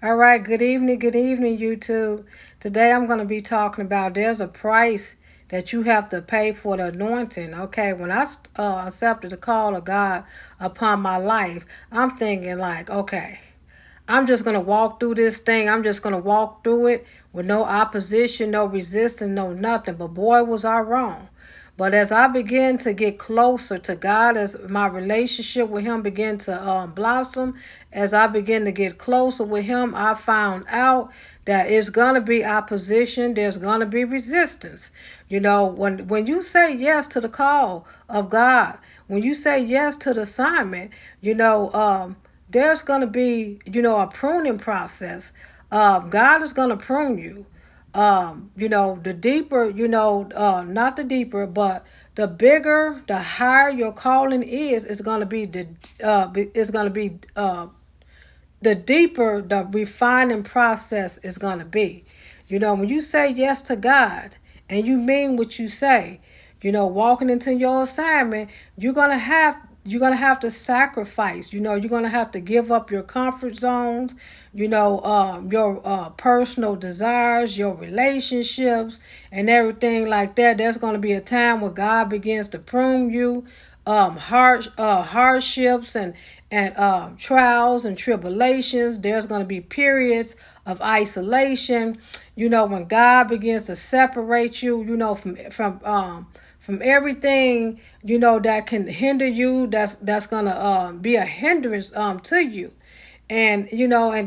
All right, good evening, YouTube. Today I'm going to be talking about there's a price that you have to pay for the anointing. Okay, when I accepted the call of God upon my life, I'm thinking like, okay, I'm just going to walk through this thing. I'm just going to walk through it with no opposition, no resistance, no nothing. But boy, was I wrong. But as I begin to get closer to God, as my relationship with Him began to blossom, as I begin to get closer with Him, I found out that it's going to be opposition. There's going to be resistance. You know, when you say yes to the call of God, when you say yes to the assignment, there's going to be, a pruning process. God is going to prune you. The deeper, not the deeper, but the bigger, the higher your calling is going to be the deeper the refining process is going to be. When you say yes to God and you mean what you say, walking into your assignment, you're gonna have to sacrifice. You're gonna have to give up your comfort zones, your personal desires, your relationships, and everything like that. There's gonna be a time where God begins to prune you, hardships and trials and tribulations. There's going to be periods of isolation. When God begins to separate you, from everything, that can hinder you. That's going to be a hindrance to you. And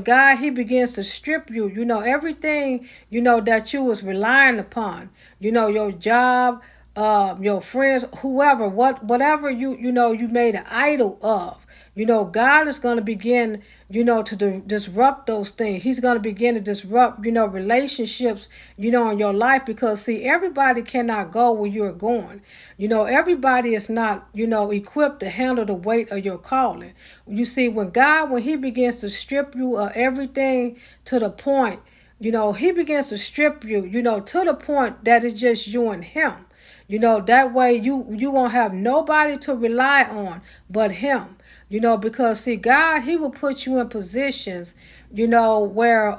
God, He begins to strip you, everything, that you was relying upon, your job, your friends, whoever, whatever you made an idol of. God is going to begin, to disrupt those things. He's going to begin to disrupt, relationships, in your life, because see, everybody cannot go where you're going. Everybody is not, equipped to handle the weight of your calling. You see, when He begins to strip you of everything to the point, He begins to strip you, to the point that it's just you and Him. That way you won't have nobody to rely on but Him. Because see, God, He will put you in positions, where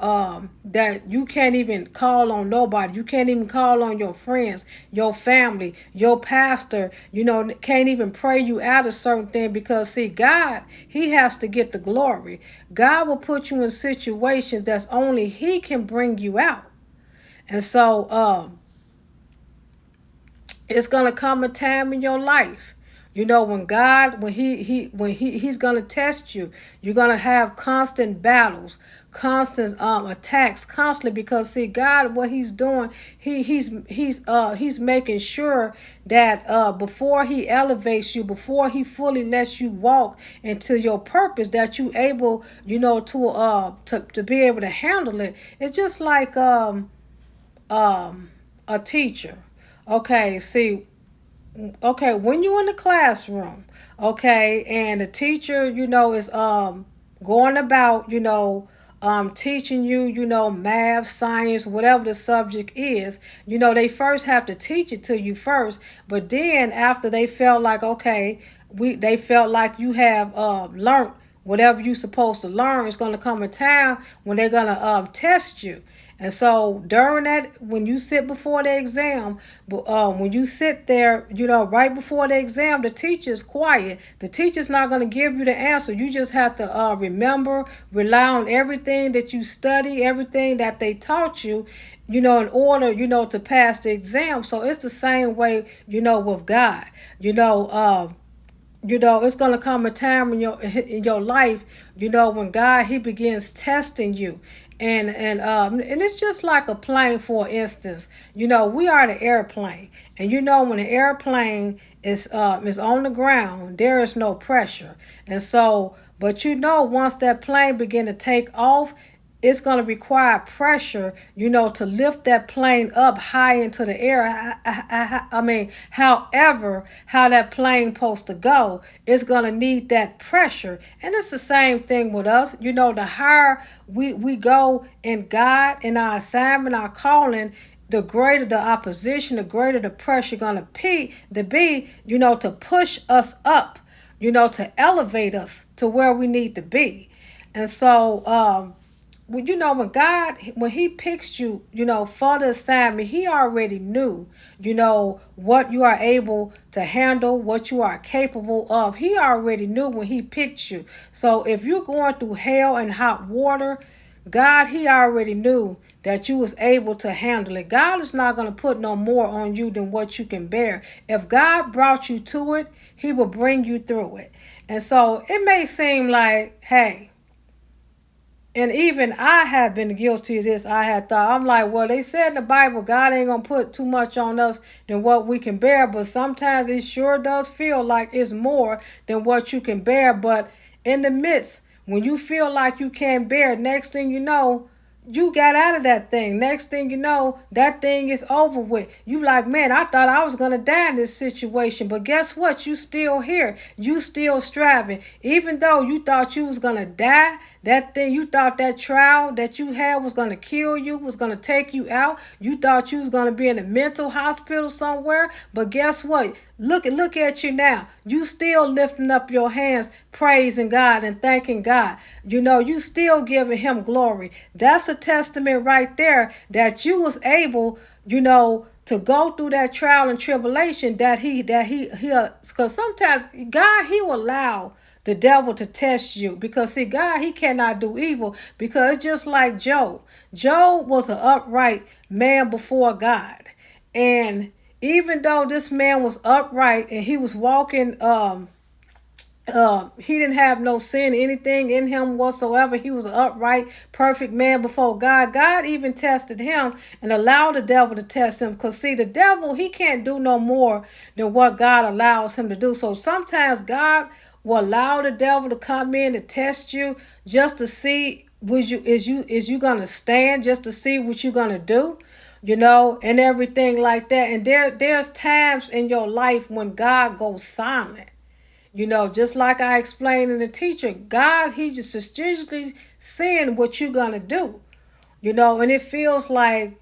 that you can't even call on nobody. You can't even call on your friends, your family, your pastor, can't even pray you out of certain thing, because see, God, He has to get the glory. God will put you in situations that's only He can bring you out. And so it's gonna come a time in your life, when God, He's gonna test you. You're gonna have constant battles, constant attacks, constantly, because see, God, what He's doing, He's making sure that before He elevates you, before He fully lets you walk into your purpose, that you able, to be able to handle it. It's just like a teacher. Okay, see, okay, when you're in the classroom, okay, and the teacher, is going about, teaching you, math, science, whatever the subject is, they first have to teach it to you first, but then after they felt like, okay, they felt like you have learned whatever you're supposed to learn, it's going to come a time when they're going to test you. And so during that, when you sit before the exam, when you sit there, right before the exam, the teacher's quiet. The teacher's not going to give you the answer. You just have to remember, rely on everything that you study, everything that they taught you, in order, to pass the exam. So it's the same way, with God. It's gonna come a time in your life, when God, He begins testing you. And it's just like a plane, for instance. We are the airplane. And when the airplane is on the ground, there is no pressure. And so, but once that plane begin to take off, it's going to require pressure, to lift that plane up high into the air. I mean, however, how that plane supposed to go, it's going to need that pressure. And it's the same thing with us. The higher we go in God, in our assignment, our calling, the greater the opposition, the greater the pressure going to be, to push us up, to elevate us to where we need to be. And so, when he picks you, for the assignment, he already knew, what you are able to handle, what you are capable of. He already knew when he picked you. So if you're going through hell and hot water, God, he already knew that you was able to handle it. God is not going to put no more on you than what you can bear. If God brought you to it, he will bring you through it. And so it may seem like, hey, and even I have been guilty of this. I had thought, I'm like, well, they said in the Bible, God ain't going to put too much on us than what we can bear. But sometimes it sure does feel like it's more than what you can bear. But in the midst, when you feel like you can't bear, next thing you know, you got out of that thing. Next thing you know, that thing is over with. You like, man, I thought I was going to die in this situation. But guess what? You still here. You still striving. Even though you thought you was going to die, that thing, you thought that trial that you had was going to kill you, was going to take you out. You thought you was going to be in a mental hospital somewhere. But guess what? Look at you now. You still lifting up your hands, praising God and thanking God. You still giving him glory. That's a testament right there that you was able, to go through that trial and tribulation that because sometimes God, he will allow the devil to test you because see, God, he cannot do evil because it's just like Job. Job was an upright man before God. And even though this man was upright and he was walking, he didn't have no sin, anything in him whatsoever. He was an upright, perfect man before God. God even tested him and allowed the devil to test him. Because see, the devil, he can't do no more than what God allows him to do. So sometimes God will allow the devil to come in to test you just to see is you gonna stand, just to see what you're gonna do. And everything like that. And there's times in your life when God goes silent. Just like I explained in the teacher, God, he just strategically seeing what you're going to do, and it feels like,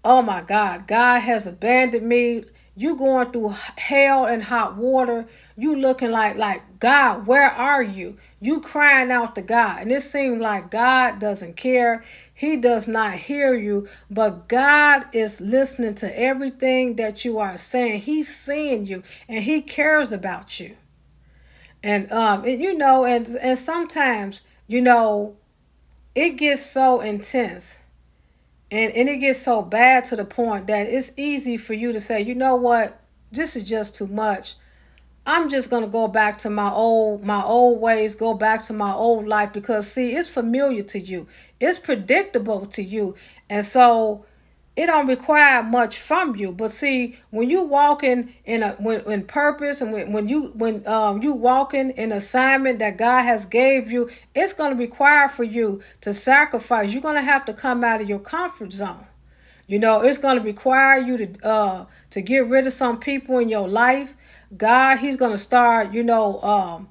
oh my God, God has abandoned me. You going through hell and hot water. You looking like God, where are you? You crying out to God. And it seems like God doesn't care. He does not hear you. But God is listening to everything that you are saying. He's seeing you and he cares about you. And sometimes, it gets so intense and it gets so bad to the point that it's easy for you to say, you know what, this is just too much. I'm just gonna go back to my old ways, go back to my old life because see, it's familiar to you. It's predictable to you. And so it don't require much from you. But see, when you walking in purpose and when you walking in assignment that God has gave you, it's gonna require for you to sacrifice. You're gonna have to come out of your comfort zone. It's going to require you to get rid of some people in your life. God, he's going to start, because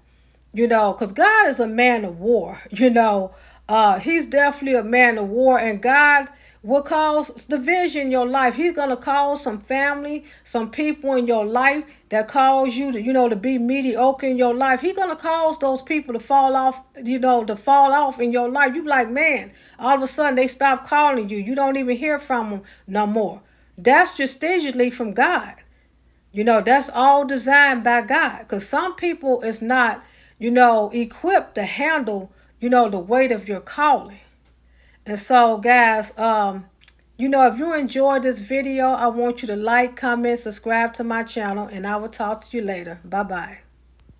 God is a man of war, he's definitely a man of war, and God will cause division in your life. He's going to cause some family, some people in your life that cause you to be mediocre in your life. He's going to cause those people to fall off, in your life. You be like, man, all of a sudden they stop calling you. You don't even hear from them no more. That's just strategically from God. That's all designed by God. Because some people is not, equipped to handle, the weight of your calling. And so, guys, if you enjoyed this video, I want you to like, comment, subscribe to my channel, and I will talk to you later. Bye-bye.